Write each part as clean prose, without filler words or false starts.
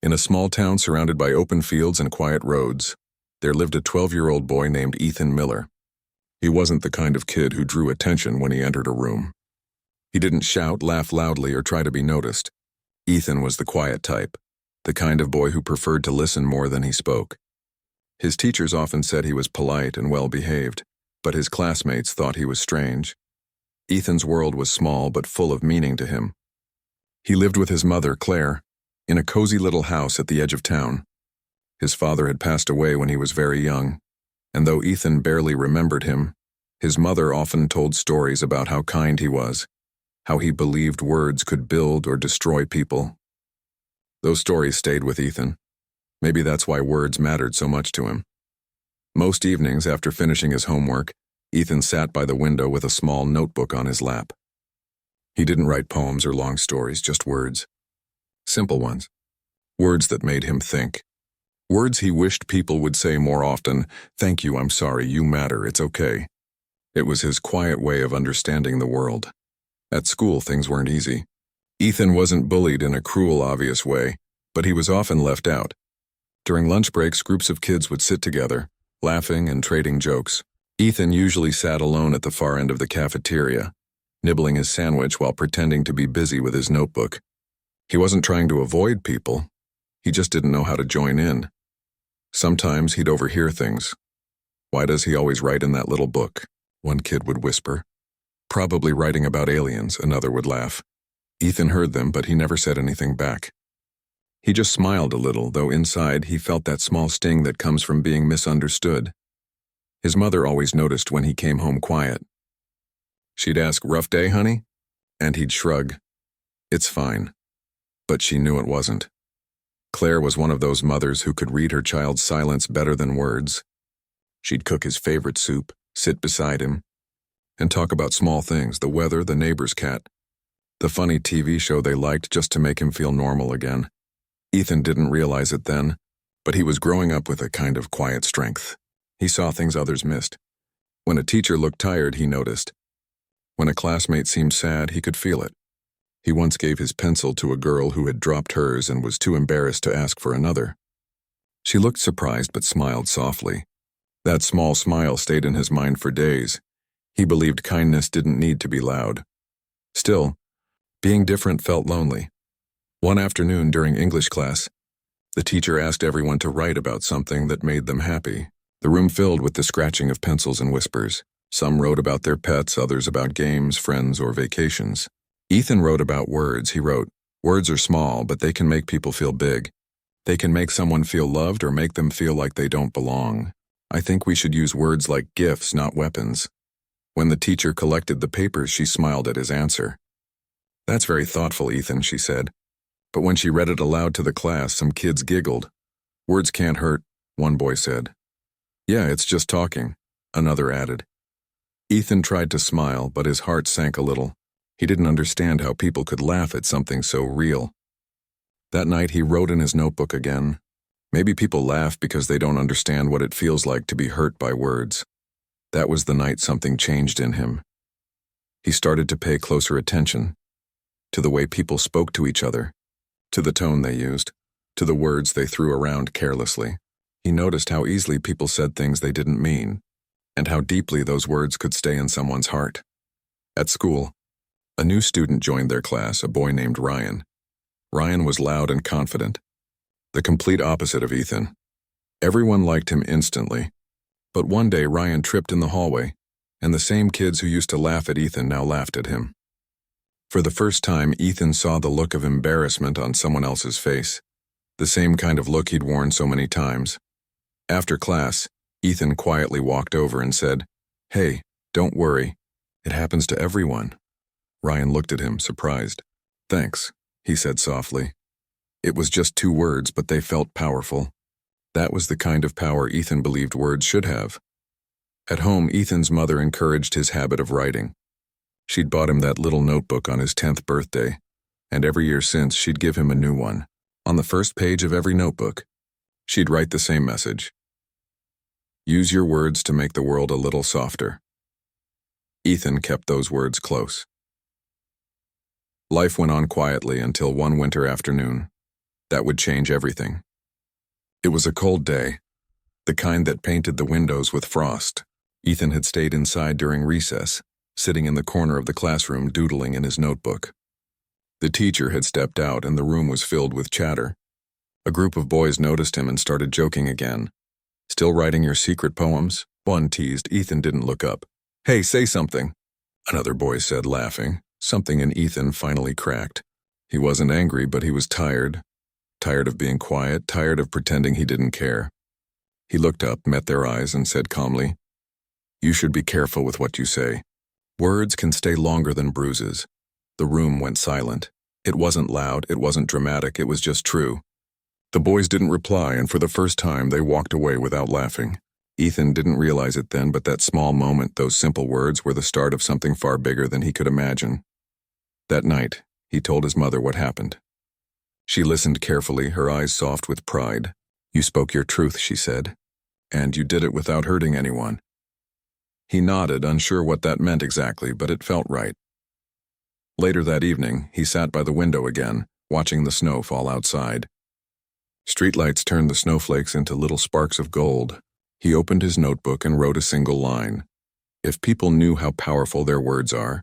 In a small town surrounded by open fields and quiet roads, there lived a 12-year-old boy named Ethan Miller. He wasn't the kind of kid who drew attention when he entered a room. He didn't shout, laugh loudly, or try to be noticed. Ethan was the quiet type, the kind of boy who preferred to listen more than he spoke. His teachers often said he was polite and well-behaved, but his classmates thought he was strange. Ethan's world was small but full of meaning to him. He lived with his mother, Claire, in a cozy little house at the edge of town. His father had passed away when he was very young, and though Ethan barely remembered him, his mother often told stories about how kind he was, how he believed words could build or destroy people. Those stories stayed with Ethan. Maybe that's why words mattered so much to him. Most evenings after finishing his homework, Ethan sat by the window with a small notebook on his lap. He didn't write poems or long stories, just words. Simple ones. Words that made him think. Words he wished people would say more often. Thank you, I'm sorry, you matter, it's okay. It was his quiet way of understanding the world. At school, things weren't easy. Ethan wasn't bullied in a cruel, obvious way, but he was often left out. During lunch breaks, groups of kids would sit together, laughing and trading jokes. Ethan usually sat alone at the far end of the cafeteria, nibbling his sandwich while pretending to be busy with his notebook. He wasn't trying to avoid people. He just didn't know how to join in. Sometimes he'd overhear things. "Why does he always write in that little book?" one kid would whisper. "Probably writing about aliens," another would laugh. Ethan heard them, but he never said anything back. He just smiled a little, though inside he felt that small sting that comes from being misunderstood. His mother always noticed when he came home quiet. She'd ask, "Rough day, honey?" And he'd shrug. "It's fine." But she knew it wasn't. Claire was one of those mothers who could read her child's silence better than words. She'd cook his favorite soup, sit beside him, and talk about small things, the weather, the neighbor's cat, the funny TV show they liked, just to make him feel normal again. Ethan didn't realize it then, but he was growing up with a kind of quiet strength. He saw things others missed. When a teacher looked tired, he noticed. When a classmate seemed sad, he could feel it. He once gave his pencil to a girl who had dropped hers and was too embarrassed to ask for another. She looked surprised but smiled softly. That small smile stayed in his mind for days. He believed kindness didn't need to be loud. Still, being different felt lonely. One afternoon during English class, the teacher asked everyone to write about something that made them happy. The room filled with the scratching of pencils and whispers. Some wrote about their pets, others about games, friends, or vacations. Ethan wrote about words. He wrote, "Words are small, but they can make people feel big. They can make someone feel loved or make them feel like they don't belong. I think we should use words like gifts, not weapons." When the teacher collected the papers, she smiled at his answer. "That's very thoughtful, Ethan," she said. But when she read it aloud to the class, some kids giggled. "Words can't hurt," one boy said. "Yeah, it's just talking," another added. Ethan tried to smile, but his heart sank a little. He didn't understand how people could laugh at something so real. That night he wrote in his notebook again. Maybe people laugh because they don't understand what it feels like to be hurt by words. That was the night something changed in him. He started to pay closer attention to the way people spoke to each other, to the tone they used, to the words they threw around carelessly. He noticed how easily people said things they didn't mean, and how deeply those words could stay in someone's heart. At school, a new student joined their class, a boy named Ryan. Ryan was loud and confident, the complete opposite of Ethan. Everyone liked him instantly, but one day Ryan tripped in the hallway, and the same kids who used to laugh at Ethan now laughed at him. For the first time, Ethan saw the look of embarrassment on someone else's face, the same kind of look he'd worn so many times. After class, Ethan quietly walked over and said, "Hey, don't worry. It happens to everyone." Ryan looked at him, surprised. "Thanks," he said softly. It was just 2 words, but they felt powerful. That was the kind of power Ethan believed words should have. At home, Ethan's mother encouraged his habit of writing. She'd bought him that little notebook on his 10th birthday, and every year since she'd give him a new one. On the first page of every notebook, she'd write the same message. "Use your words to make the world a little softer." Ethan kept those words close. Life went on quietly until one winter afternoon. That would change everything. It was a cold day, the kind that painted the windows with frost. Ethan had stayed inside during recess, sitting in the corner of the classroom doodling in his notebook. The teacher had stepped out and the room was filled with chatter. A group of boys noticed him and started joking again. "Still writing your secret poems?" one teased. Ethan didn't look up. "Hey, say something," another boy said, laughing. Something in Ethan finally cracked. He wasn't angry, but he was tired. Tired of being quiet, tired of pretending he didn't care. He looked up, met their eyes, and said calmly, "You should be careful with what you say. Words can stay longer than bruises." The room went silent. It wasn't loud, it wasn't dramatic, it was just true. The boys didn't reply, and for the first time they walked away without laughing. Ethan didn't realize it then, but that small moment, those simple words, were the start of something far bigger than he could imagine. That night, he told his mother what happened. She listened carefully, her eyes soft with pride. "You spoke your truth," she said, "and you did it without hurting anyone." He nodded, unsure what that meant exactly, but it felt right. Later that evening, he sat by the window again, watching the snow fall outside. Streetlights turned the snowflakes into little sparks of gold. He opened his notebook and wrote a single line. If people knew how powerful their words are,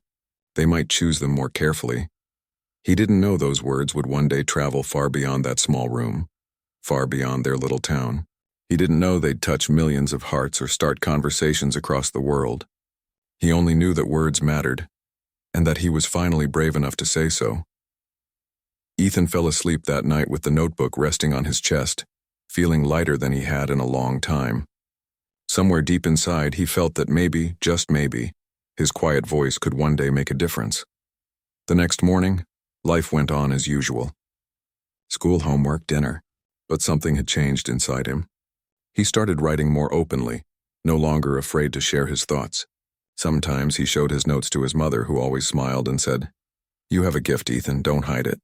they might choose them more carefully. He didn't know those words would one day travel far beyond that small room, far beyond their little town. He didn't know they'd touch millions of hearts or start conversations across the world. He only knew that words mattered, and that he was finally brave enough to say so. Ethan fell asleep that night with the notebook resting on his chest, feeling lighter than he had in a long time. Somewhere deep inside, he felt that maybe, just maybe, his quiet voice could one day make a difference. The next morning, life went on as usual. School, homework, dinner. But something had changed inside him. He started writing more openly, no longer afraid to share his thoughts. Sometimes he showed his notes to his mother, who always smiled and said, "You have a gift, Ethan, don't hide it."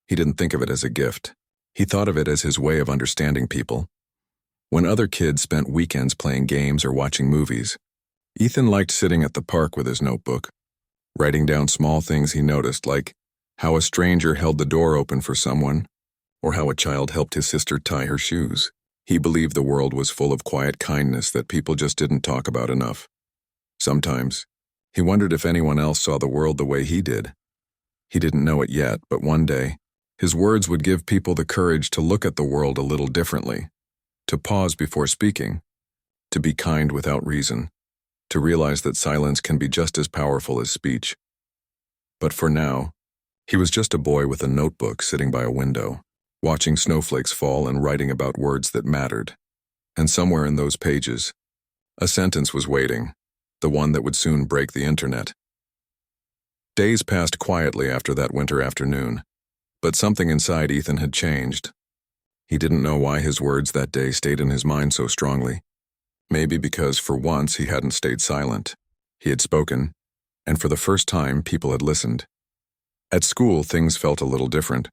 He didn't think of it as a gift. He thought of it as his way of understanding people. When other kids spent weekends playing games or watching movies, Ethan liked sitting at the park with his notebook, writing down small things he noticed, like how a stranger held the door open for someone, or how a child helped his sister tie her shoes. He believed the world was full of quiet kindness that people just didn't talk about enough. Sometimes, he wondered if anyone else saw the world the way he did. He didn't know it yet, but one day, his words would give people the courage to look at the world a little differently, to pause before speaking, to be kind without reason, to realize that silence can be just as powerful as speech. But for now, he was just a boy with a notebook sitting by a window, watching snowflakes fall and writing about words that mattered. And somewhere in those pages, a sentence was waiting, the one that would soon break the internet. Days passed quietly after that winter afternoon, but something inside Ethan had changed. He didn't know why his words that day stayed in his mind so strongly. Maybe because for once he hadn't stayed silent. He had spoken, and for the first time people had listened. At school, things felt a little different.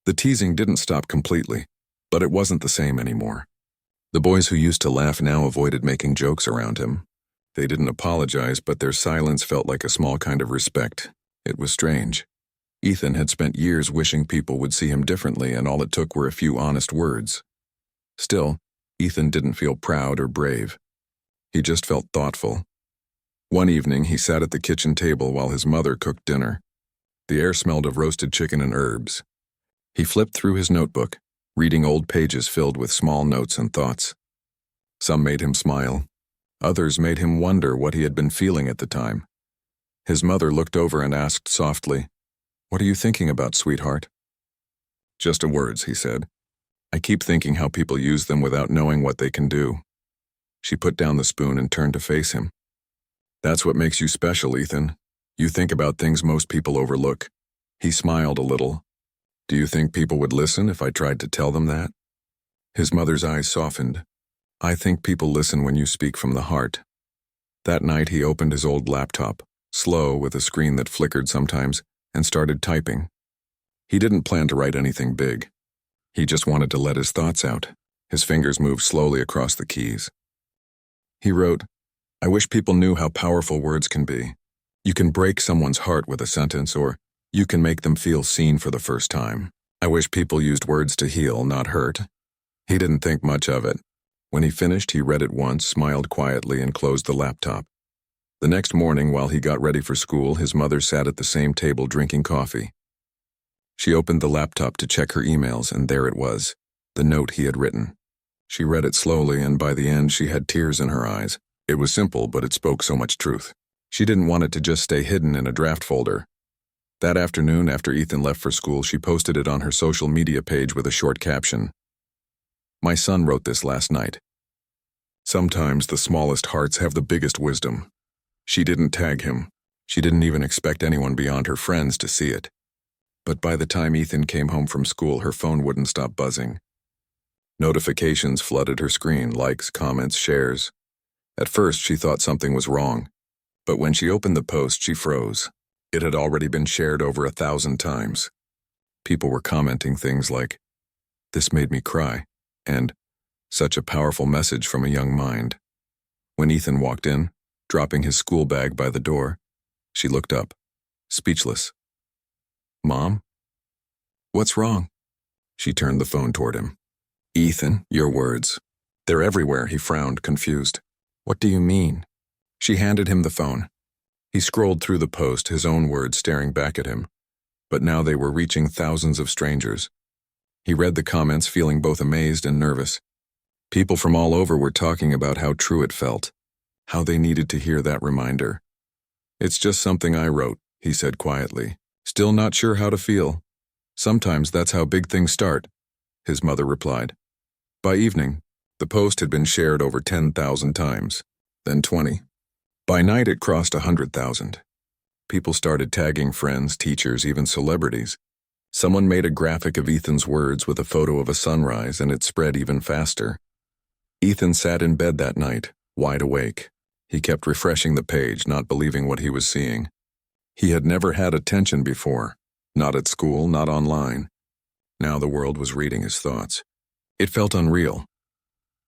The teasing didn't stop completely, but it wasn't the same anymore. The boys who used to laugh now avoided making jokes around him. They didn't apologize, but their silence felt like a small kind of respect. It was strange. Ethan had spent years wishing people would see him differently, and all it took were a few honest words. Still, Ethan didn't feel proud or brave. He just felt thoughtful. One evening, he sat at the kitchen table while his mother cooked dinner. The air smelled of roasted chicken and herbs. He flipped through his notebook, reading old pages filled with small notes and thoughts. Some made him smile. Others made him wonder what he had been feeling at the time. His mother looked over and asked softly, "What are you thinking about, sweetheart?" "Just words," he said. "I keep thinking how people use them without knowing what they can do." She put down the spoon and turned to face him. "That's what makes you special, Ethan. You think about things most people overlook." He smiled a little. "Do you think people would listen if I tried to tell them that?" His mother's eyes softened. "I think people listen when you speak from the heart." That night he opened his old laptop, slow with a screen that flickered sometimes, and started typing. He didn't plan to write anything big. He just wanted to let his thoughts out. His fingers moved slowly across the keys. He wrote, "I wish people knew how powerful words can be. You can break someone's heart with a sentence, or you can make them feel seen for the first time. I wish people used words to heal, not hurt. He didn't think much of it. When he finished, he read it once, smiled quietly, and closed the laptop. The next morning, while he got ready for school, his mother sat at the same table drinking coffee. She opened the laptop to check her emails, and there it was, the note he had written. She read it slowly, and by the end, she had tears in her eyes. It was simple, but it spoke so much truth. She didn't want it to just stay hidden in a draft folder. That afternoon, after Ethan left for school, she posted it on her social media page with a short caption. "My son wrote this last night. Sometimes the smallest hearts have the biggest wisdom." She didn't tag him. She didn't even expect anyone beyond her friends to see it. But by the time Ethan came home from school, her phone wouldn't stop buzzing. Notifications flooded her screen, likes, comments, shares. At first, she thought something was wrong. But when she opened the post, she froze. It had already been shared over 1,000 times. People were commenting things like, "This made me cry," and "Such a powerful message from a young mind." When Ethan walked in, dropping his school bag by the door, she looked up, speechless. "Mom? What's wrong?" She turned the phone toward him. "Ethan, your words. They're everywhere," he frowned, confused. "What do you mean?" She handed him the phone. He scrolled through the post, his own words staring back at him. But now they were reaching thousands of strangers. He read the comments, feeling both amazed and nervous. People from all over were talking about how true it felt, how they needed to hear that reminder. "It's just something I wrote," he said quietly. "Still not sure how to feel. Sometimes that's how big things start," his mother replied. By evening, the post had been shared over 10,000 times, then 20. By night, it crossed 100,000. People started tagging friends, teachers, even celebrities. Someone made a graphic of Ethan's words with a photo of a sunrise, and it spread even faster. Ethan sat in bed that night, wide awake. He kept refreshing the page, not believing what he was seeing. He had never had attention before, not at school, not online. Now the world was reading his thoughts. It felt unreal.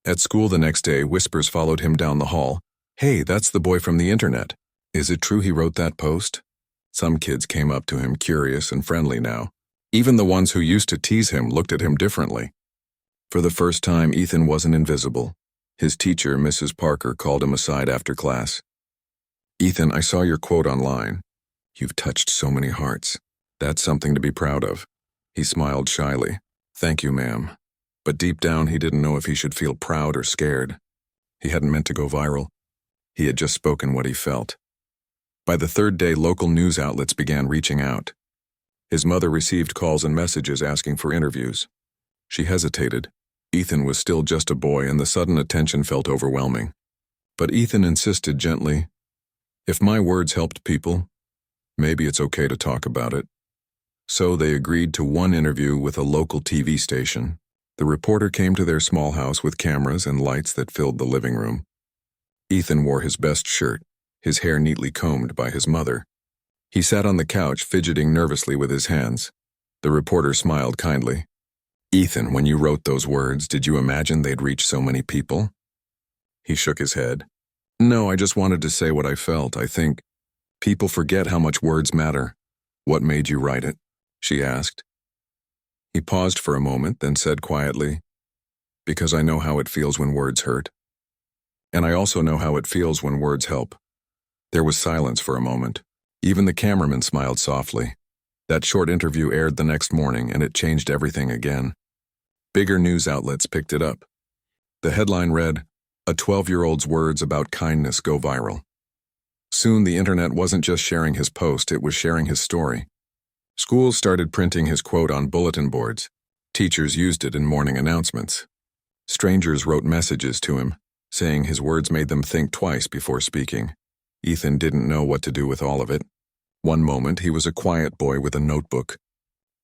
At school the next day, whispers followed him down the hall. "Hey, that's the boy from the internet. Is it true he wrote that post?" Some kids came up to him, curious and friendly now. Even the ones who used to tease him looked at him differently. For the first time, Ethan wasn't invisible. His teacher, Mrs. Parker, called him aside after class. "Ethan, I saw your quote online. You've touched so many hearts. That's something to be proud of." He smiled shyly. "Thank you, ma'am." But deep down, he didn't know if he should feel proud or scared. He hadn't meant to go viral. He had just spoken what he felt. By the third day, local news outlets began reaching out. His mother received calls and messages asking for interviews. She hesitated. Ethan was still just a boy, and the sudden attention felt overwhelming. But Ethan insisted gently, "If my words helped people, maybe it's okay to talk about it." So they agreed to one interview with a local TV station. The reporter came to their small house with cameras and lights that filled the living room. Ethan wore his best shirt, his hair neatly combed by his mother. He sat on the couch, fidgeting nervously with his hands. The reporter smiled kindly. "Ethan, when you wrote those words, did you imagine they'd reach so many people?" He shook his head. "No, I just wanted to say what I felt. I think people forget how much words matter." "What made you write it?" she asked. He paused for a moment, then said quietly, "Because I know how it feels when words hurt. And I also know how it feels when words help." There was silence for a moment. Even the cameraman smiled softly. That short interview aired the next morning, and it changed everything again. Bigger news outlets picked it up. The headline read, "A 12-year-old's words about kindness go viral." Soon the internet wasn't just sharing his post, it was sharing his story. Schools started printing his quote on bulletin boards. Teachers used it in morning announcements. Strangers wrote messages to him, saying his words made them think twice before speaking. Ethan didn't know what to do with all of it. One moment he was a quiet boy with a notebook.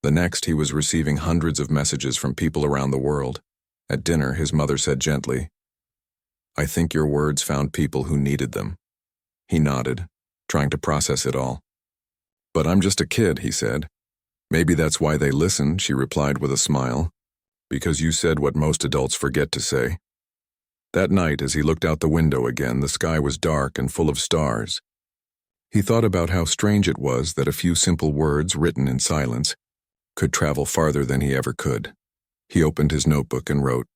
The next he was receiving hundreds of messages from people around the world. At dinner, his mother said gently, "I think your words found people who needed them." He nodded, trying to process it all. "But I'm just a kid," he said. "Maybe that's why they listen," she replied with a smile. "Because you said what most adults forget to say." That night, as he looked out the window again, the sky was dark and full of stars. He thought about how strange it was that a few simple words written in silence could travel farther than he ever could. He opened his notebook and wrote,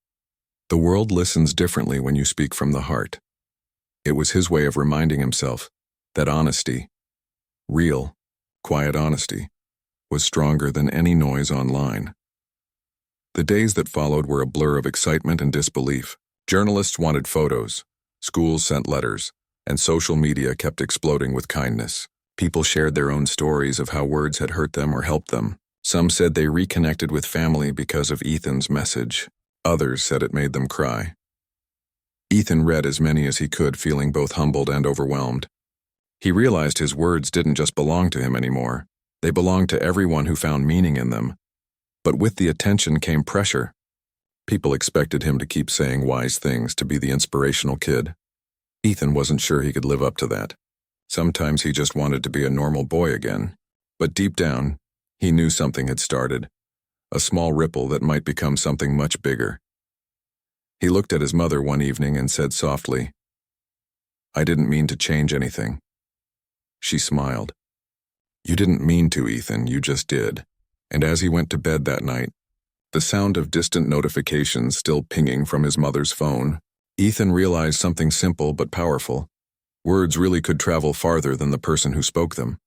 "The world listens differently when you speak from the heart." It was his way of reminding himself that honesty, real, quiet honesty, was stronger than any noise online. The days that followed were a blur of excitement and disbelief. Journalists wanted photos, schools sent letters, and social media kept exploding with kindness. People shared their own stories of how words had hurt them or helped them. Some said they reconnected with family because of Ethan's message. Others said it made them cry. Ethan read as many as he could, feeling both humbled and overwhelmed. He realized his words didn't just belong to him anymore. They belonged to everyone who found meaning in them. But with the attention came pressure. People expected him to keep saying wise things, to be the inspirational kid. Ethan wasn't sure he could live up to that. Sometimes he just wanted to be a normal boy again. But deep down, he knew something had started, a small ripple that might become something much bigger. He looked at his mother one evening and said softly, "I didn't mean to change anything." She smiled. "You didn't mean to, Ethan, you just did." And as he went to bed that night, the sound of distant notifications still pinging from his mother's phone, Ethan realized something simple but powerful. Words really could travel farther than the person who spoke them.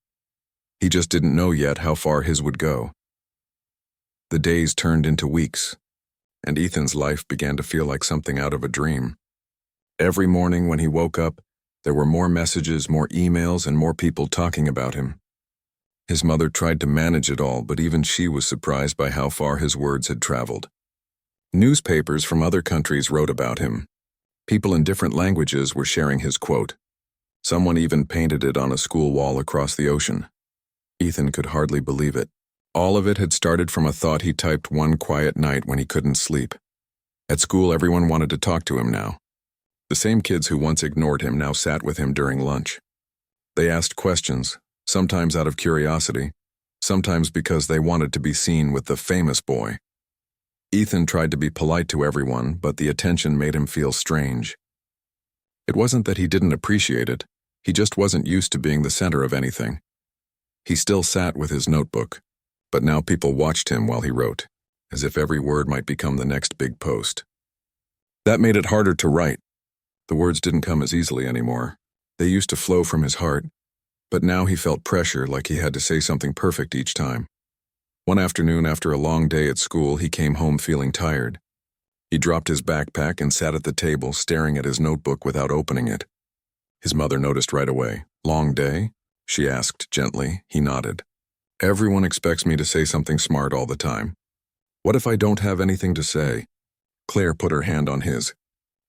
He just didn't know yet how far his would go. The days turned into weeks, and Ethan's life began to feel like something out of a dream. Every morning when he woke up, there were more messages, more emails, and more people talking about him. His mother tried to manage it all, but even she was surprised by how far his words had traveled. Newspapers from other countries wrote about him. People in different languages were sharing his quote. Someone even painted it on a school wall across the ocean. Ethan could hardly believe it. All of it had started from a thought he typed one quiet night when he couldn't sleep. At school, everyone wanted to talk to him now. The same kids who once ignored him now sat with him during lunch. They asked questions, sometimes out of curiosity, sometimes because they wanted to be seen with the famous boy. Ethan tried to be polite to everyone, but the attention made him feel strange. It wasn't that he didn't appreciate it, he just wasn't used to being the center of anything. He still sat with his notebook, but now people watched him while he wrote, as if every word might become the next big post. That made it harder to write. The words didn't come as easily anymore. They used to flow from his heart, but now he felt pressure, like he had to say something perfect each time. One afternoon after a long day at school, he came home feeling tired. He dropped his backpack and sat at the table, staring at his notebook without opening it. His mother noticed right away. "Long day?" she asked gently. He nodded. "Everyone expects me to say something smart all the time. What if I don't have anything to say?" Claire put her hand on his.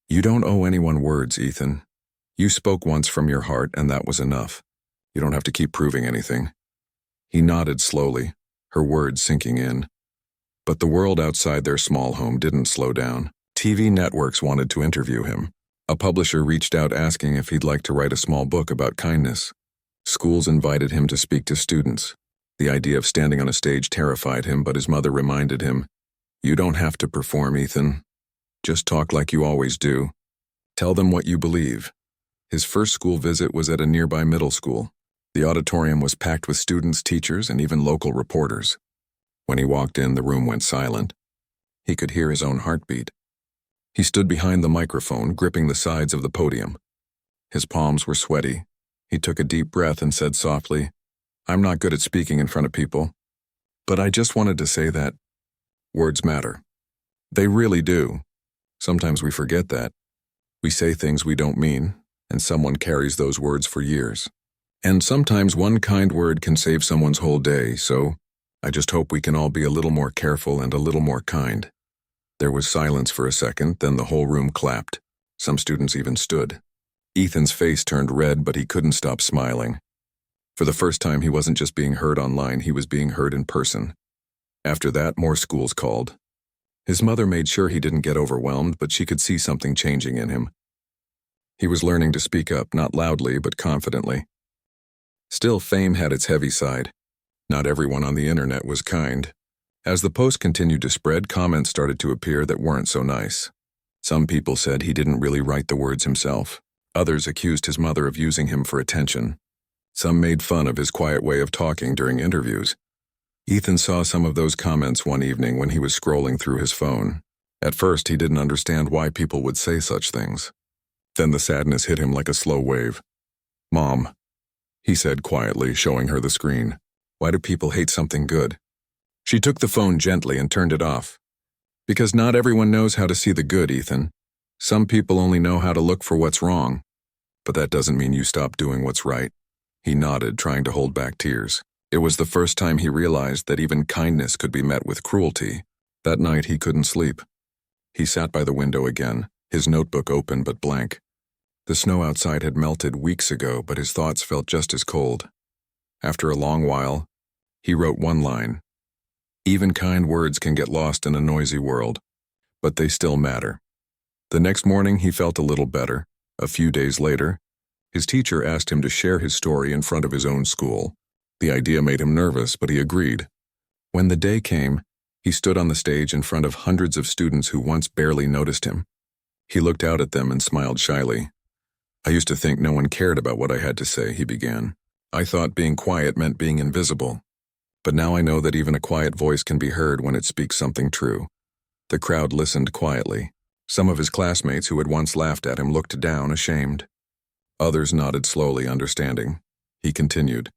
"You don't owe anyone words, Ethan. You spoke once from your heart, and that was enough. You don't have to keep proving anything." He nodded slowly, her words sinking in. But the world outside their small home didn't slow down. TV networks wanted to interview him. A publisher reached out asking if he'd like to write a small book about kindness. Schools invited him to speak to students. The idea of standing on a stage terrified him, but his mother reminded him, "You don't have to perform, Ethan. Just talk like you always do. Tell them what you believe." His first school visit was at a nearby middle school. The auditorium was packed with students, teachers, and even local reporters. When he walked in, the room went silent. He could hear his own heartbeat. He stood behind the microphone, gripping the sides of the podium. His palms were sweaty. He took a deep breath and said softly, "I'm not good at speaking in front of people, but I just wanted to say that words matter. They really do. Sometimes we forget that. We say things we don't mean, and someone carries those words for years. And sometimes one kind word can save someone's whole day, so I just hope we can all be a little more careful and a little more kind." There was silence for a second, then the whole room clapped. Some students even stood. Ethan's face turned red, but he couldn't stop smiling. For the first time, he wasn't just being heard online, he was being heard in person. After that, more schools called. His mother made sure he didn't get overwhelmed, but she could see something changing in him. He was learning to speak up, not loudly, but confidently. Still, fame had its heavy side. Not everyone on the internet was kind. As the post continued to spread, comments started to appear that weren't so nice. Some people said he didn't really write the words himself. Others accused his mother of using him for attention. Some made fun of his quiet way of talking during interviews. Ethan saw some of those comments one evening when he was scrolling through his phone. At first, he didn't understand why people would say such things. Then the sadness hit him like a slow wave. "Mom," he said quietly, showing her the screen. "Why do people hate something good?" She took the phone gently and turned it off. "Because not everyone knows how to see the good, Ethan. Some people only know how to look for what's wrong. But that doesn't mean you stop doing what's right." He nodded, trying to hold back tears. It was the first time he realized that even kindness could be met with cruelty. That night he couldn't sleep. He sat by the window again, his notebook open but blank. The snow outside had melted weeks ago, but his thoughts felt just as cold. After a long while, he wrote one line. "Even kind words can get lost in a noisy world, but they still matter." The next morning he felt a little better. A few days later, his teacher asked him to share his story in front of his own school. The idea made him nervous, but he agreed. When the day came, he stood on the stage in front of hundreds of students who once barely noticed him. He looked out at them and smiled shyly. "I used to think no one cared about what I had to say," he began. "I thought being quiet meant being invisible. But now I know that even a quiet voice can be heard when it speaks something true." The crowd listened quietly. Some of his classmates who had once laughed at him looked down, ashamed. Others nodded slowly, understanding. He continued,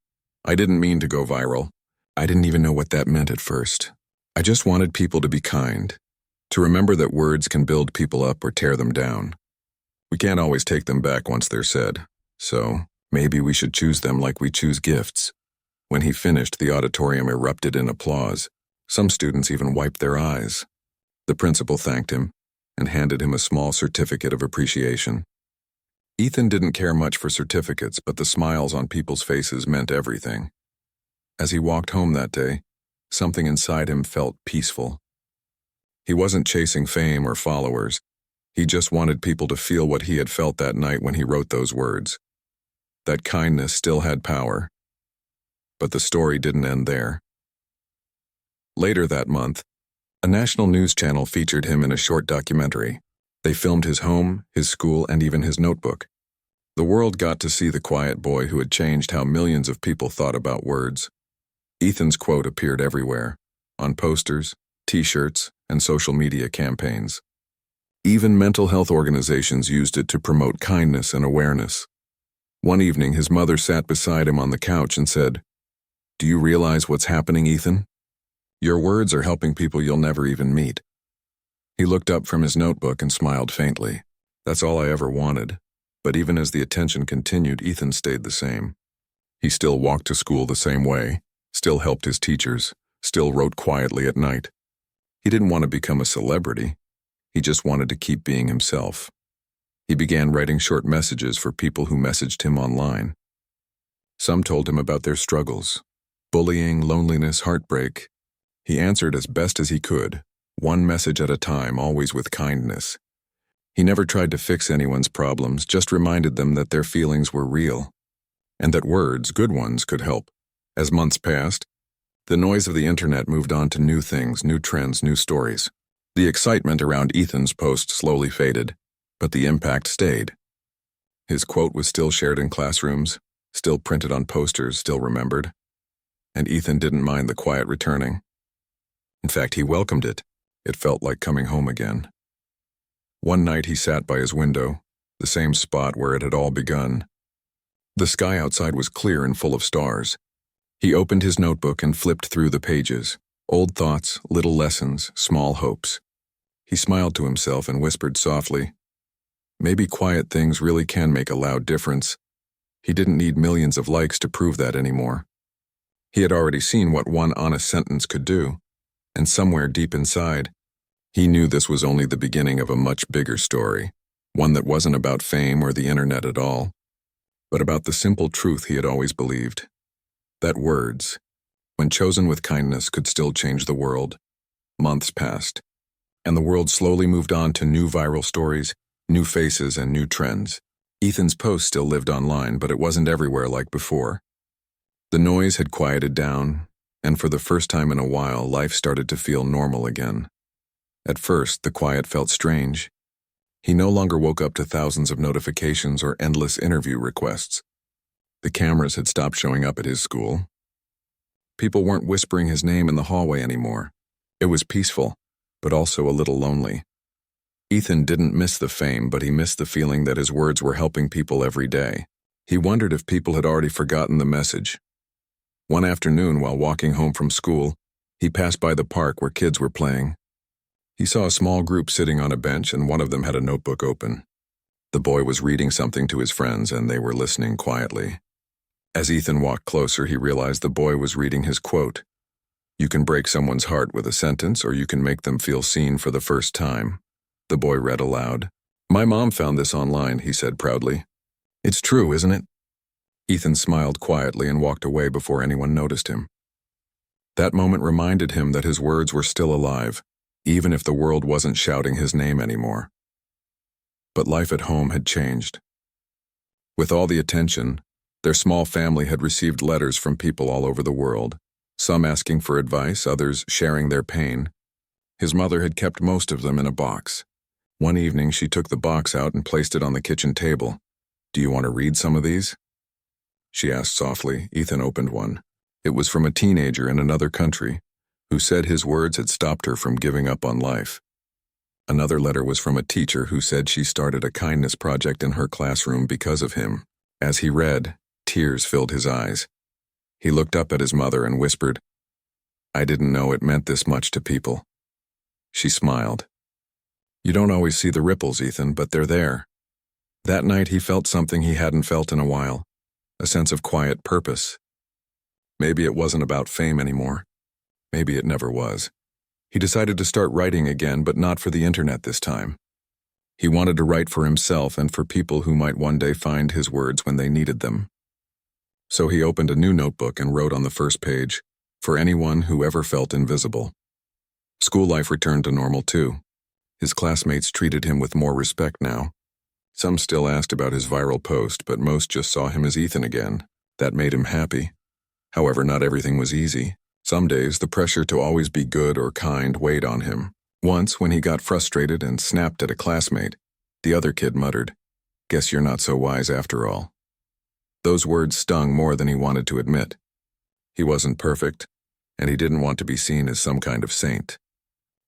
"I didn't mean to go viral. I didn't even know what that meant at first. I just wanted people to be kind, to remember that words can build people up or tear them down. We can't always take them back once they're said, so maybe we should choose them like we choose gifts." When he finished, the auditorium erupted in applause. Some students even wiped their eyes. The principal thanked him and handed him a small certificate of appreciation. Ethan didn't care much for certificates, but the smiles on people's faces meant everything. As he walked home that day, something inside him felt peaceful. He wasn't chasing fame or followers. He just wanted people to feel what he had felt that night when he wrote those words. That kindness still had power. But the story didn't end there. Later that month, a national news channel featured him in a short documentary. They filmed his home, his school, and even his notebook. The world got to see the quiet boy who had changed how millions of people thought about words. Ethan's quote appeared everywhere, on posters, t-shirts, and social media campaigns. Even mental health organizations used it to promote kindness and awareness. One evening, his mother sat beside him on the couch and said, "Do you realize what's happening, Ethan? Your words are helping people you'll never even meet." He looked up from his notebook and smiled faintly. "That's all I ever wanted." But even as the attention continued, Ethan stayed the same. He still walked to school the same way, still helped his teachers, still wrote quietly at night. He didn't want to become a celebrity. He just wanted to keep being himself. He began writing short messages for people who messaged him online. Some told him about their struggles, bullying, loneliness, heartbreak. He answered as best as he could, one message at a time, always with kindness. He never tried to fix anyone's problems, just reminded them that their feelings were real, and that words, good ones, could help. As months passed, the noise of the internet moved on to new things, new trends, new stories. The excitement around Ethan's post slowly faded, but the impact stayed. His quote was still shared in classrooms, still printed on posters, still remembered. And Ethan didn't mind the quiet returning. In fact, he welcomed it. It felt like coming home again. One night he sat by his window, the same spot where it had all begun. The sky outside was clear and full of stars. He opened his notebook and flipped through the pages. Old thoughts, little lessons, small hopes. He smiled to himself and whispered softly, "Maybe quiet things really can make a loud difference." He didn't need millions of likes to prove that anymore. He had already seen what one honest sentence could do. And somewhere deep inside, he knew this was only the beginning of a much bigger story, one that wasn't about fame or the internet at all, but about the simple truth he had always believed, that words, when chosen with kindness, could still change the world. Months passed, and the world slowly moved on to new viral stories, new faces, and new trends. Ethan's post still lived online, but it wasn't everywhere like before. The noise had quieted down, and for the first time in a while, life started to feel normal again. At first, the quiet felt strange. He no longer woke up to thousands of notifications or endless interview requests. The cameras had stopped showing up at his school. People weren't whispering his name in the hallway anymore. It was peaceful, but also a little lonely. Ethan didn't miss the fame, but he missed the feeling that his words were helping people every day. He wondered if people had already forgotten the message. One afternoon, while walking home from school, he passed by the park where kids were playing. He saw a small group sitting on a bench, and one of them had a notebook open. The boy was reading something to his friends, and they were listening quietly. As Ethan walked closer, he realized the boy was reading his quote. "You can break someone's heart with a sentence, or you can make them feel seen for the first time." The boy read aloud. "My mom found this online," he said proudly. "It's true, isn't it?" Ethan smiled quietly and walked away before anyone noticed him. That moment reminded him that his words were still alive, even if the world wasn't shouting his name anymore. But life at home had changed. With all the attention, their small family had received letters from people all over the world, some asking for advice, others sharing their pain. His mother had kept most of them in a box. One evening, she took the box out and placed it on the kitchen table. "Do you want to read some of these?" she asked softly. Ethan opened one. It was from a teenager in another country who said his words had stopped her from giving up on life. Another letter was from a teacher who said she started a kindness project in her classroom because of him. As he read, tears filled his eyes. He looked up at his mother and whispered, "I didn't know it meant this much to people." She smiled. "You don't always see the ripples, Ethan, but they're there." That night he felt something he hadn't felt in a while, a sense of quiet purpose. Maybe it wasn't about fame anymore. Maybe it never was. He decided to start writing again, but not for the internet this time. He wanted to write for himself and for people who might one day find his words when they needed them. So he opened a new notebook and wrote on the first page, "For anyone who ever felt invisible." School life returned to normal too. His classmates treated him with more respect now. Some still asked about his viral post, but most just saw him as Ethan again. That made him happy. However, not everything was easy. Some days, the pressure to always be good or kind weighed on him. Once, when he got frustrated and snapped at a classmate, the other kid muttered, "Guess you're not so wise after all." Those words stung more than he wanted to admit. He wasn't perfect, and he didn't want to be seen as some kind of saint.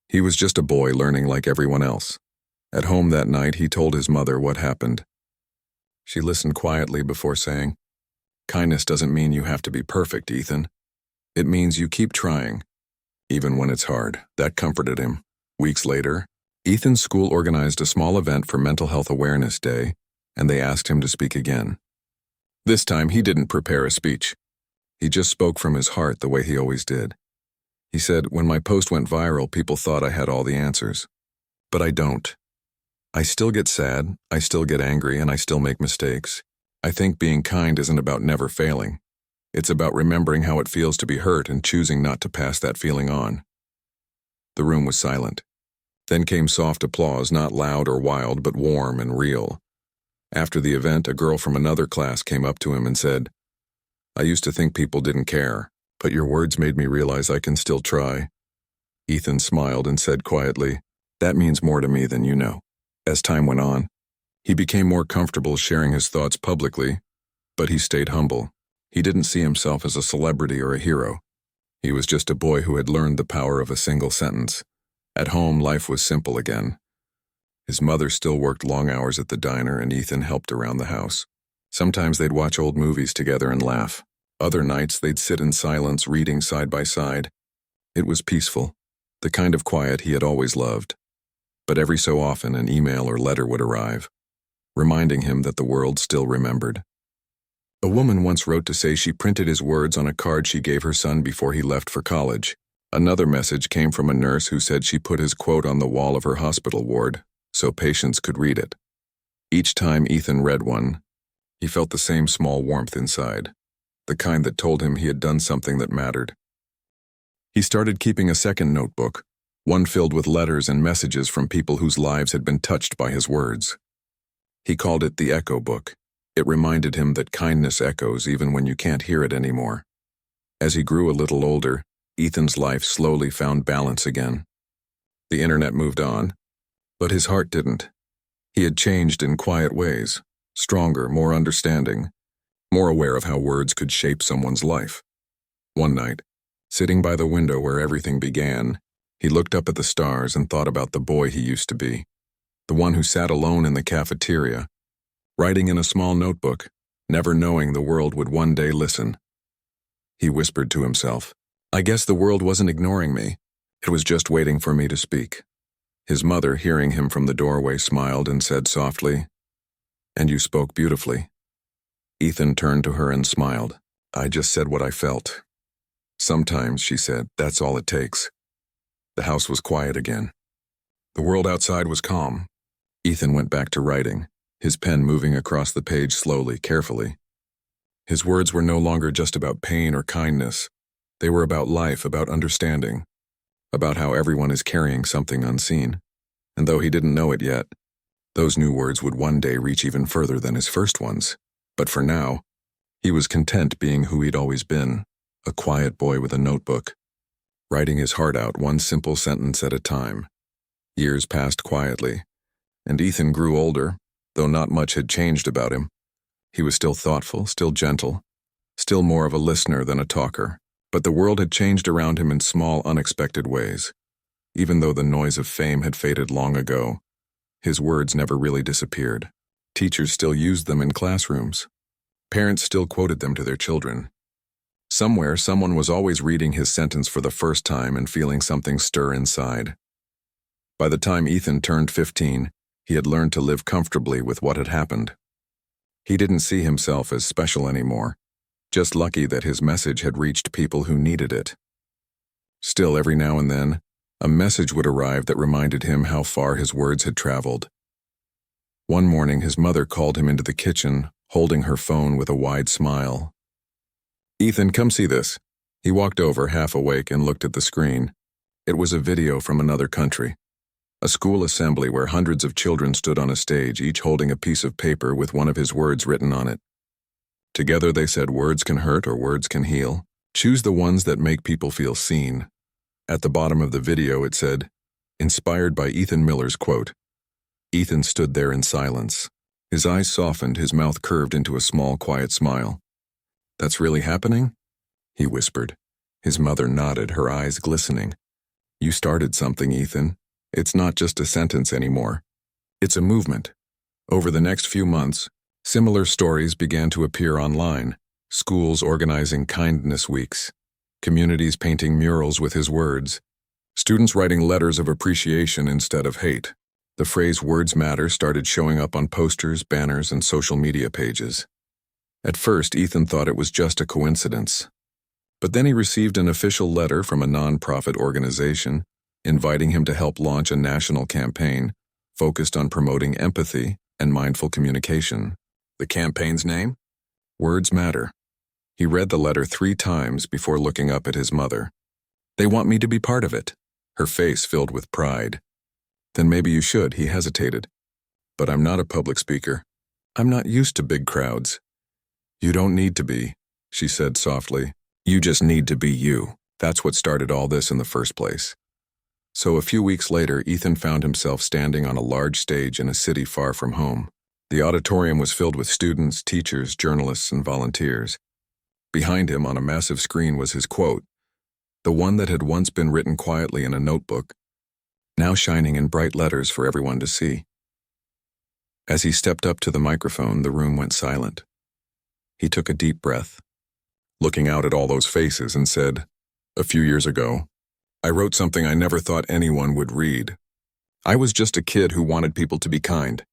He was just a boy learning like everyone else. At home that night, he told his mother what happened. She listened quietly before saying, "Kindness doesn't mean you have to be perfect, Ethan. It means you keep trying, even when it's hard." That comforted him. Weeks later, Ethan's school organized a small event for Mental Health Awareness Day, and they asked him to speak again. This time, he didn't prepare a speech. He just spoke from his heart the way he always did. He said, "When my post went viral, people thought I had all the answers. But I don't. I still get sad, I still get angry, and I still make mistakes. I think being kind isn't about never failing. It's about remembering how it feels to be hurt and choosing not to pass that feeling on." The room was silent. Then came soft applause, not loud or wild, but warm and real. After the event, a girl from another class came up to him and said, "I used to think people didn't care, but your words made me realize I can still try." Ethan smiled and said quietly, "That means more to me than you know." As time went on, he became more comfortable sharing his thoughts publicly, but he stayed humble. He didn't see himself as a celebrity or a hero. He was just a boy who had learned the power of a single sentence. At home, life was simple again. His mother still worked long hours at the diner, and Ethan helped around the house. Sometimes they'd watch old movies together and laugh. Other nights, they'd sit in silence, reading side by side. It was peaceful, the kind of quiet he had always loved. But every so often, an email or letter would arrive, reminding him that the world still remembered. A woman once wrote to say she printed his words on a card she gave her son before he left for college. Another message came from a nurse who said she put his quote on the wall of her hospital ward so patients could read it. Each time Ethan read one, he felt the same small warmth inside, the kind that told him he had done something that mattered. He started keeping a second notebook, one filled with letters and messages from people whose lives had been touched by his words. He called it the Echo Book. It reminded him that kindness echoes even when you can't hear it anymore. As he grew a little older, Ethan's life slowly found balance again. The internet moved on, but his heart didn't. He had changed in quiet ways, stronger, more understanding, more aware of how words could shape someone's life. One night, Sitting by the window where everything began, he looked up at the stars and thought about the boy he used to be, the one who sat alone in the cafeteria, writing in a small notebook, never knowing the world would one day listen. He whispered to himself, "I guess the world wasn't ignoring me. It was just waiting for me to speak." His mother, hearing him from the doorway, smiled and said softly, "And you spoke beautifully." Ethan turned to her and smiled. "I just said what I felt." "Sometimes," she said, "that's all it takes." The house was quiet again. The world outside was calm. Ethan went back to writing, his pen moving across the page slowly, carefully. His words were no longer just about pain or kindness. They were about life, about understanding, about how everyone is carrying something unseen. And though he didn't know it yet, those new words would one day reach even further than his first ones. But for now, he was content being who he'd always been, a quiet boy with a notebook, writing his heart out one simple sentence at a time. Years passed quietly, and Ethan grew older, though not much had changed about him. He was still thoughtful, still gentle, still more of a listener than a talker. But the world had changed around him in small, unexpected ways. Even though the noise of fame had faded long ago, his words never really disappeared. Teachers still used them in classrooms. Parents still quoted them to their children. Somewhere, someone was always reading his sentence for the first time and feeling something stir inside. By the time Ethan turned 15, he had learned to live comfortably with what had happened. He didn't see himself as special anymore, just lucky that his message had reached people who needed it. Still, every now and then, a message would arrive that reminded him how far his words had traveled. One morning, his mother called him into the kitchen, holding her phone with a wide smile. "Ethan, come see this." He walked over, half awake, and looked at the screen. It was a video from another country. A school assembly where hundreds of children stood on a stage, each holding a piece of paper with one of his words written on it. Together they said, "Words can hurt or words can heal. Choose the ones that make people feel seen." At the bottom of the video it said, "Inspired by Ethan Miller's quote." Ethan stood there in silence. His eyes softened, his mouth curved into a small, quiet smile. "That's really happening?" he whispered. His mother nodded, her eyes glistening. "You started something, Ethan. It's not just a sentence anymore. It's a movement." Over the next few months, similar stories began to appear online. Schools organizing kindness weeks, communities painting murals with his words, students writing letters of appreciation instead of hate. The phrase "words matter" started showing up on posters, banners, and social media pages. At first, Ethan thought it was just a coincidence. But then he received an official letter from a non-profit organization inviting him to help launch a national campaign focused on promoting empathy and mindful communication. The campaign's name? Words Matter. He read the letter 3 times before looking up at his mother. "They want me to be part of it." Her face filled with pride. "Then maybe you should," he hesitated. "But I'm not a public speaker. I'm not used to big crowds." "You don't need to be," she said softly. "You just need to be you. That's what started all this in the first place." So a few weeks later, Ethan found himself standing on a large stage in a city far from home. The auditorium was filled with students, teachers, journalists, and volunteers. Behind him on a massive screen was his quote, the one that had once been written quietly in a notebook, now shining in bright letters for everyone to see. As he stepped up to the microphone, the room went silent. He took a deep breath, looking out at all those faces, and said, "A few years ago, I wrote something I never thought anyone would read. I was just a kid who wanted people to be kind.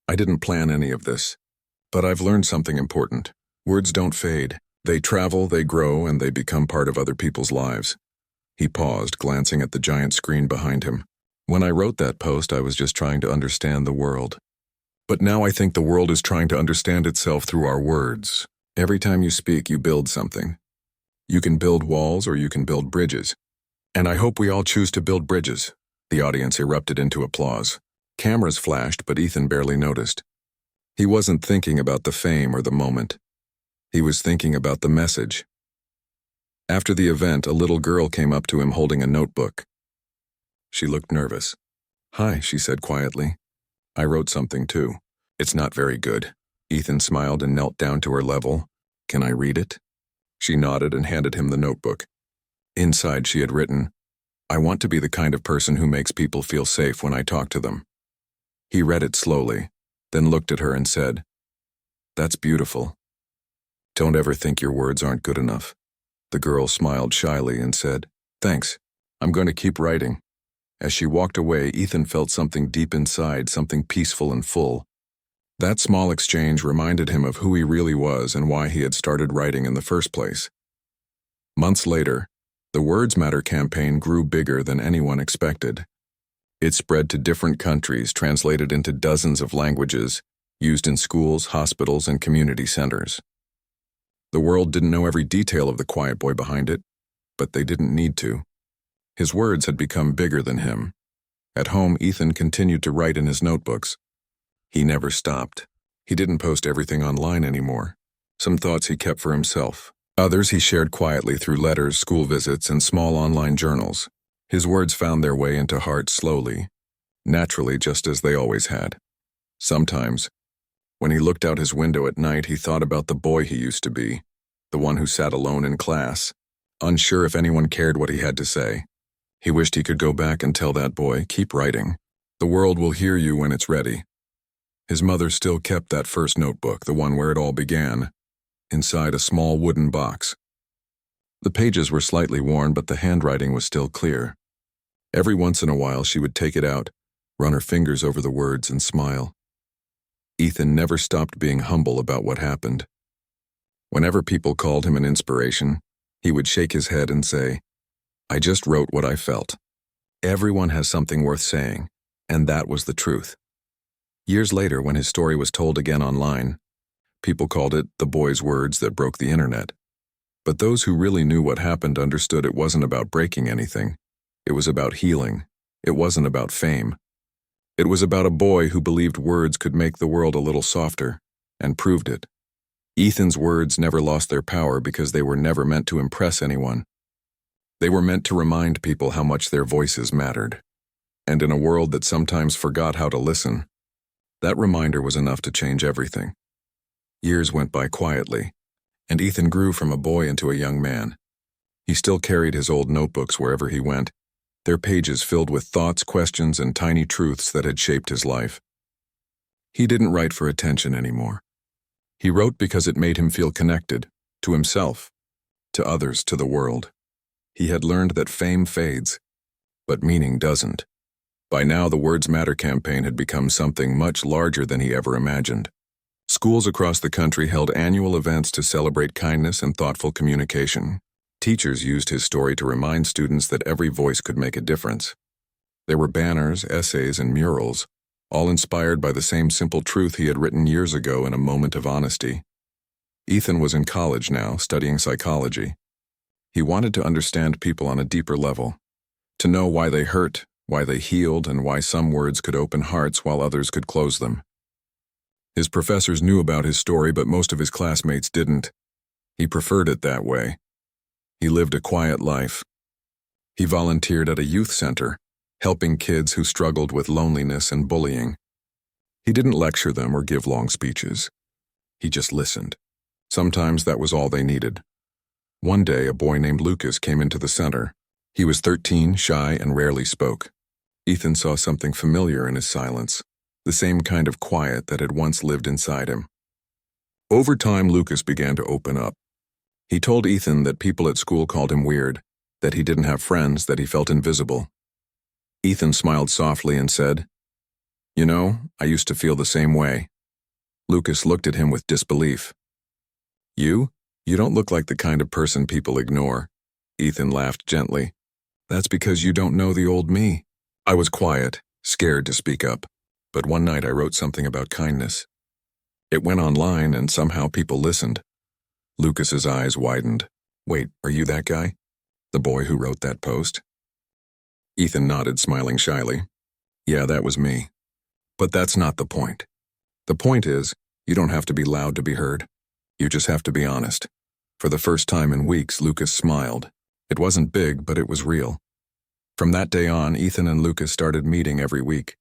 I didn't plan any of this. But I've learned something important. Words don't fade. They travel, they grow, and they become part of other people's lives." He paused, glancing at the giant screen behind him. "When I wrote that post, I was just trying to understand the world. But now I think the world is trying to understand itself through our words. Every time you speak, you build something. You can build walls or you can build bridges. And I hope we all choose to build bridges." The audience erupted into applause. Cameras flashed, but Ethan barely noticed. He wasn't thinking about the fame or the moment. He was thinking about the message. After the event, a little girl came up to him holding a notebook. She looked nervous. "Hi," she said quietly. "I wrote something too. It's not very good." Ethan smiled and knelt down to her level. "Can I read it?" She nodded and handed him the notebook. Inside she had written, "I want to be the kind of person who makes people feel safe when I talk to them." He read it slowly, then looked at her and said, "That's beautiful. Don't ever think your words aren't good enough." The girl smiled shyly and said, "Thanks. I'm going to keep writing." As she walked away, Ethan felt something deep inside, something peaceful and full. That small exchange reminded him of who he really was and why he had started writing in the first place. Months later, the Words Matter campaign grew bigger than anyone expected. It spread to different countries, translated into dozens of languages, used in schools, hospitals, and community centers. The world didn't know every detail of the quiet boy behind it, but they didn't need to. His words had become bigger than him. At home, Ethan continued to write in his notebooks. He never stopped. He didn't post everything online anymore. Some thoughts he kept for himself. Others he shared quietly through letters, school visits, and small online journals. His words found their way into hearts slowly, naturally, just as they always had. Sometimes, when he looked out his window at night, he thought about the boy he used to be, the one who sat alone in class, unsure if anyone cared what he had to say. He wished he could go back and tell that boy, "Keep writing. The world will hear you when it's ready." His mother still kept that first notebook, the one where it all began, inside a small wooden box. The pages were slightly worn, but the handwriting was still clear. Every once in a while she would take it out, run her fingers over the words, and smile. Ethan never stopped being humble about what happened. Whenever people called him an inspiration, he would shake his head and say, "I just wrote what I felt." Everyone has something worth saying, and that was the truth. Years later, when his story was told again online, people called it the boy's words that broke the internet. But those who really knew what happened understood it wasn't about breaking anything. It was about healing. It wasn't about fame. It was about a boy who believed words could make the world a little softer, and proved it. Ethan's words never lost their power because they were never meant to impress anyone. They were meant to remind people how much their voices mattered. And in a world that sometimes forgot how to listen, that reminder was enough to change everything. Years went by quietly, and Ethan grew from a boy into a young man. He still carried his old notebooks wherever he went, their pages filled with thoughts, questions, and tiny truths that had shaped his life. He didn't write for attention anymore. He wrote because it made him feel connected, to himself, to others, to the world. He had learned that fame fades, but meaning doesn't. By now, the Words Matter campaign had become something much larger than he ever imagined. Schools across the country held annual events to celebrate kindness and thoughtful communication. Teachers used his story to remind students that every voice could make a difference. There were banners, essays, and murals, all inspired by the same simple truth he had written years ago in a moment of honesty. Ethan was in college now, studying psychology. He wanted to understand people on a deeper level, to know why they hurt, why they healed, and why some words could open hearts while others could close them. His professors knew about his story, but most of his classmates didn't. He preferred it that way. He lived a quiet life. He volunteered at a youth center, helping kids who struggled with loneliness and bullying. He didn't lecture them or give long speeches. He just listened. Sometimes that was all they needed. One day, a boy named Lucas came into the center. He was 13, shy, and rarely spoke. Ethan saw something familiar in his silence, the same kind of quiet that had once lived inside him. Over time, Lucas began to open up. He told Ethan that people at school called him weird, that he didn't have friends, that he felt invisible. Ethan smiled softly and said, "You know, I used to feel the same way." Lucas looked at him with disbelief. You don't look like the kind of person people ignore." Ethan laughed gently. "That's because you don't know the old me." I was quiet, scared to speak up, but one night I wrote something about kindness. It went online and somehow people listened. Lucas's eyes widened. "Wait, are you that guy? The boy who wrote that post?" Ethan nodded, smiling shyly. "Yeah, that was me. But that's not the point. The point is, you don't have to be loud to be heard. You just have to be honest." For the first time in weeks, Lucas smiled. It wasn't big, but it was real. From that day on, Ethan and Lucas started meeting every week.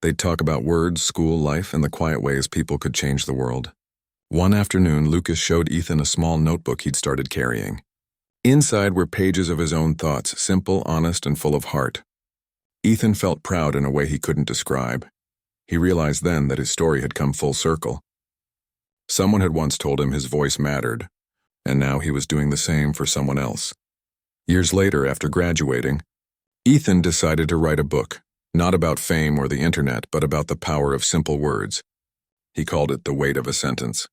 They'd talk about words, school, life, and the quiet ways people could change the world. One afternoon, Lucas showed Ethan a small notebook he'd started carrying. Inside were pages of his own thoughts, simple, honest, and full of heart. Ethan felt proud in a way he couldn't describe. He realized then that his story had come full circle. Someone had once told him his voice mattered, and now he was doing the same for someone else. Years later, after graduating, Ethan decided to write a book, not about fame or the internet, but about the power of simple words. He called it The Weight of a Sentence.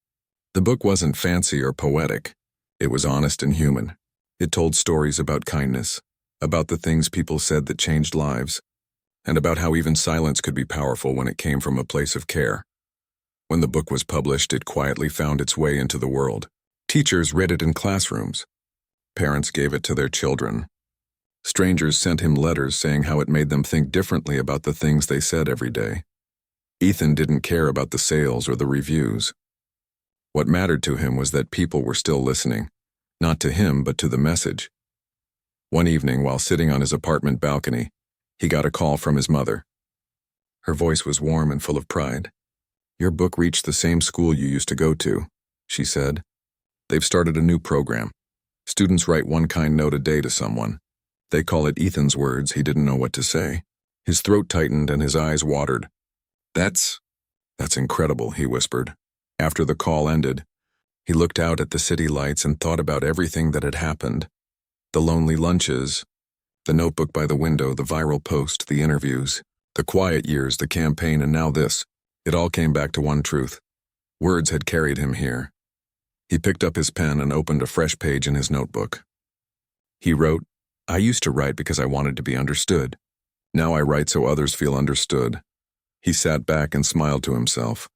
The book wasn't fancy or poetic. It was honest and human. It told stories about kindness, about the things people said that changed lives, and about how even silence could be powerful when it came from a place of care. When the book was published, it quietly found its way into the world. Teachers read it in classrooms. Parents gave it to their children. Strangers sent him letters saying how it made them think differently about the things they said every day. Ethan didn't care about the sales or the reviews. What mattered to him was that people were still listening, not to him but to the message. One evening, while sitting on his apartment balcony, he got a call from his mother. Her voice was warm and full of pride. "Your book reached the same school you used to go to," she said. "They've started a new program. Students write one kind note a day to someone. They call it Ethan's words. He didn't know what to say. His throat tightened and his eyes watered. That's incredible," he whispered. After the call ended, he looked out at the city lights and thought about everything that had happened. The lonely lunches, the notebook by the window, the viral post, the interviews, the quiet years, the campaign, and now this. It all came back to one truth. Words had carried him here. He picked up his pen and opened a fresh page in his notebook. He wrote, "I used to write because I wanted to be understood. Now I write so others feel understood." He sat back and smiled to himself.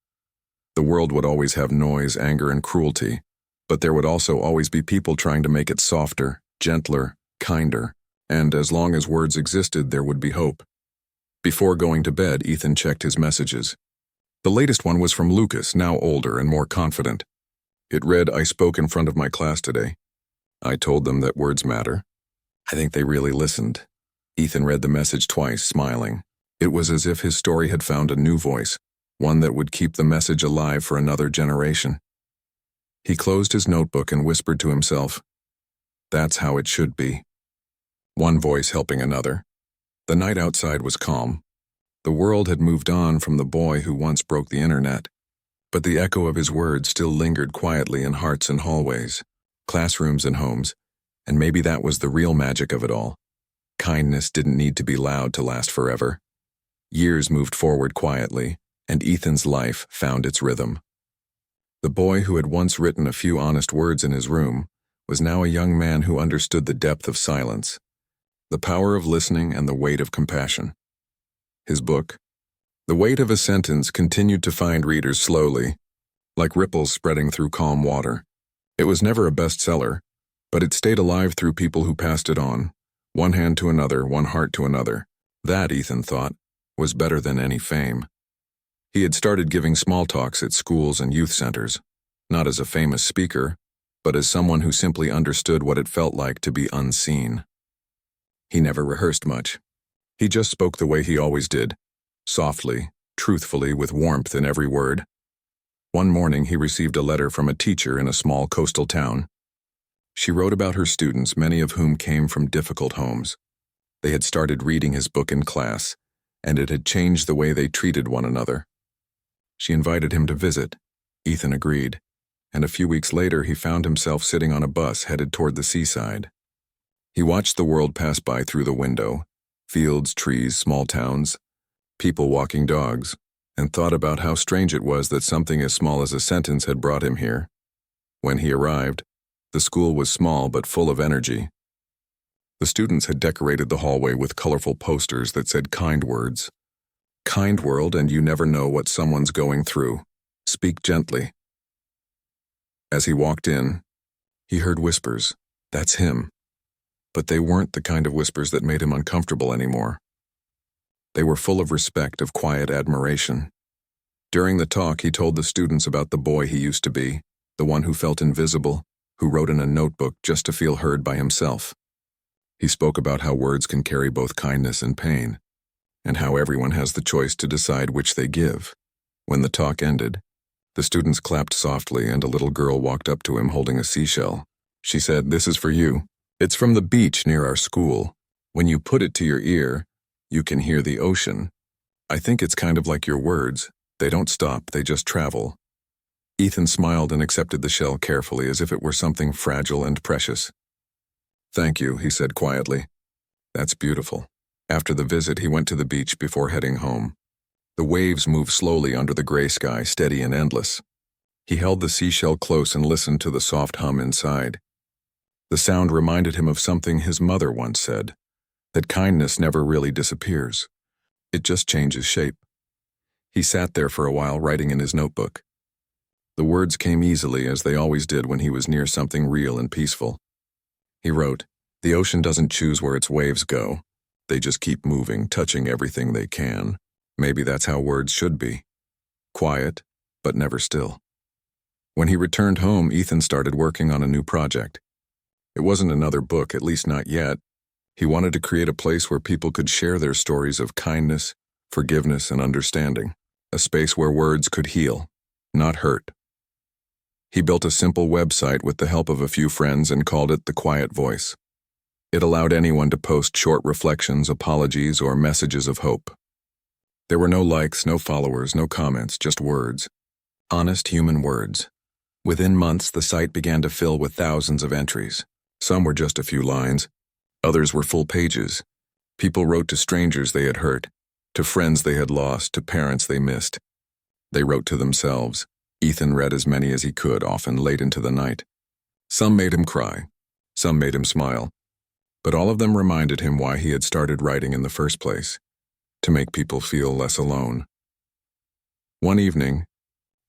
The world would always have noise, anger, and cruelty, but there would also always be people trying to make it softer, gentler, kinder, and as long as words existed, there would be hope. Before going to bed, Ethan checked his messages. The latest one was from Lucas, now older and more confident. It read, "I spoke in front of my class today. I told them that words matter. I think they really listened." Ethan read the message twice, smiling. It was as if his story had found a new voice, one that would keep the message alive for another generation. He closed his notebook and whispered to himself, "That's how it should be." One voice helping another. The night outside was calm. The world had moved on from the boy who once broke the internet, but the echo of his words still lingered quietly in hearts and hallways, classrooms and homes, and maybe that was the real magic of it all. Kindness didn't need to be loud to last forever. Years moved forward quietly, and Ethan's life found its rhythm. The boy who had once written a few honest words in his room was now a young man who understood the depth of silence, the power of listening, and the weight of compassion. His book, The Weight of a Sentence, continued to find readers slowly, like ripples spreading through calm water. It was never a bestseller, but it stayed alive through people who passed it on, one hand to another, one heart to another. That, Ethan thought, was better than any fame. He had started giving small talks at schools and youth centers, not as a famous speaker, but as someone who simply understood what it felt like to be unseen. He never rehearsed much. He just spoke the way he always did, softly, truthfully, with warmth in every word. One morning he received a letter from a teacher in a small coastal town. She wrote about her students, many of whom came from difficult homes. They had started reading his book in class, and it had changed the way they treated one another. She invited him to visit. Ethan agreed, and a few weeks later he found himself sitting on a bus headed toward the seaside. He watched the world pass by through the window, fields, trees, small towns, people walking dogs, and thought about how strange it was that something as small as a sentence had brought him here. When he arrived, the school was small but full of energy. The students had decorated the hallway with colorful posters that said kind words. "Kind world, and you never know what someone's going through. Speak gently." As he walked in, he heard whispers. That's him. But they weren't the kind of whispers that made him uncomfortable anymore. They were full of respect, of quiet admiration. During the talk, he told the students about the boy he used to be, the one who felt invisible, who wrote in a notebook just to feel heard by himself. He spoke about how words can carry both kindness and pain, and how everyone has the choice to decide which they give. When the talk ended, the students clapped softly and a little girl walked up to him holding a seashell. She said, "This is for you. It's from the beach near our school. When you put it to your ear, you can hear the ocean. I think it's kind of like your words. They don't stop, they just travel. Ethan smiled and accepted the shell carefully as if it were something fragile and precious. Thank you, he said quietly. That's beautiful. After the visit, he went to the beach before heading home. The waves moved slowly under the gray sky, steady and endless. He held the seashell close and listened to the soft hum inside. The sound reminded him of something his mother once said, that kindness never really disappears. It just changes shape. He sat there for a while, writing in his notebook. The words came easily, as they always did when he was near something real and peaceful. He wrote, "The ocean doesn't choose where its waves go. They just keep moving, touching everything they can. Maybe that's how words should be. Quiet, but never still." When he returned home, Ethan started working on a new project. It wasn't another book, at least not yet. He wanted to create a place where people could share their stories of kindness, forgiveness, and understanding. A space where words could heal, not hurt. He built a simple website with the help of a few friends and called it The Quiet Voice. It allowed anyone to post short reflections, apologies, or messages of hope. There were no likes, no followers, no comments, just words. Honest human words. Within months, the site began to fill with thousands of entries. Some were just a few lines. Others were full pages. People wrote to strangers they had hurt, to friends they had lost, to parents they missed. They wrote to themselves. Ethan read as many as he could, often late into the night. Some made him cry. Some made him smile. But all of them reminded him why he had started writing in the first place, to make people feel less alone. One evening,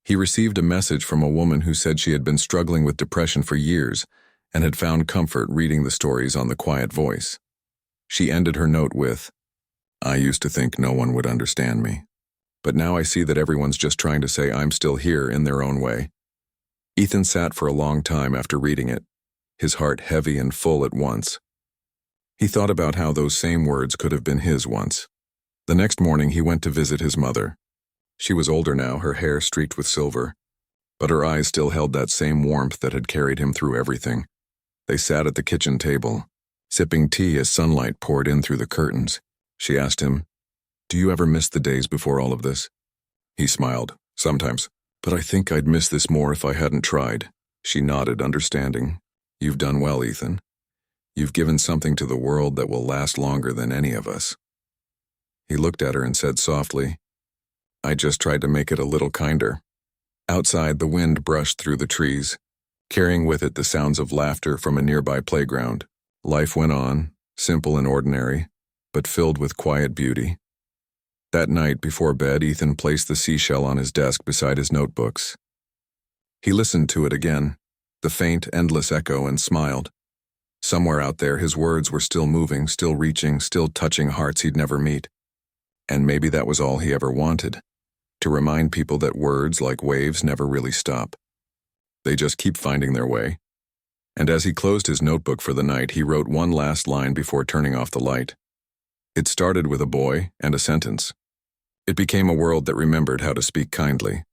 he received a message from a woman who said she had been struggling with depression for years and had found comfort reading the stories on The Quiet Voice. She ended her note with, "I used to think no one would understand me. But now I see that everyone's just trying to say I'm still here in their own way." Ethan sat for a long time after reading it, his heart heavy and full at once. He thought about how those same words could have been his once. The next morning he went to visit his mother. She was older now, her hair streaked with silver, but her eyes still held that same warmth that had carried him through everything. They sat at the kitchen table, sipping tea as sunlight poured in through the curtains. She asked him, "Do you ever miss the days before all of this?" He smiled. "Sometimes, but I think I'd miss this more if I hadn't tried." She nodded, understanding. "You've done well, Ethan. You've given something to the world that will last longer than any of us." He looked at her and said softly, "I just tried to make it a little kinder." Outside, the wind brushed through the trees, carrying with it the sounds of laughter from a nearby playground. Life went on, simple and ordinary, but filled with quiet beauty. That night, before bed, Ethan placed the seashell on his desk beside his notebooks. He listened to it again, the faint, endless echo, and smiled. Somewhere out there, his words were still moving, still reaching, still touching hearts he'd never meet. And maybe that was all he ever wanted, to remind people that words, like waves, never really stop. They just keep finding their way. And as he closed his notebook for the night, he wrote one last line before turning off the light. It started with a boy and a sentence. It became a world that remembered how to speak kindly.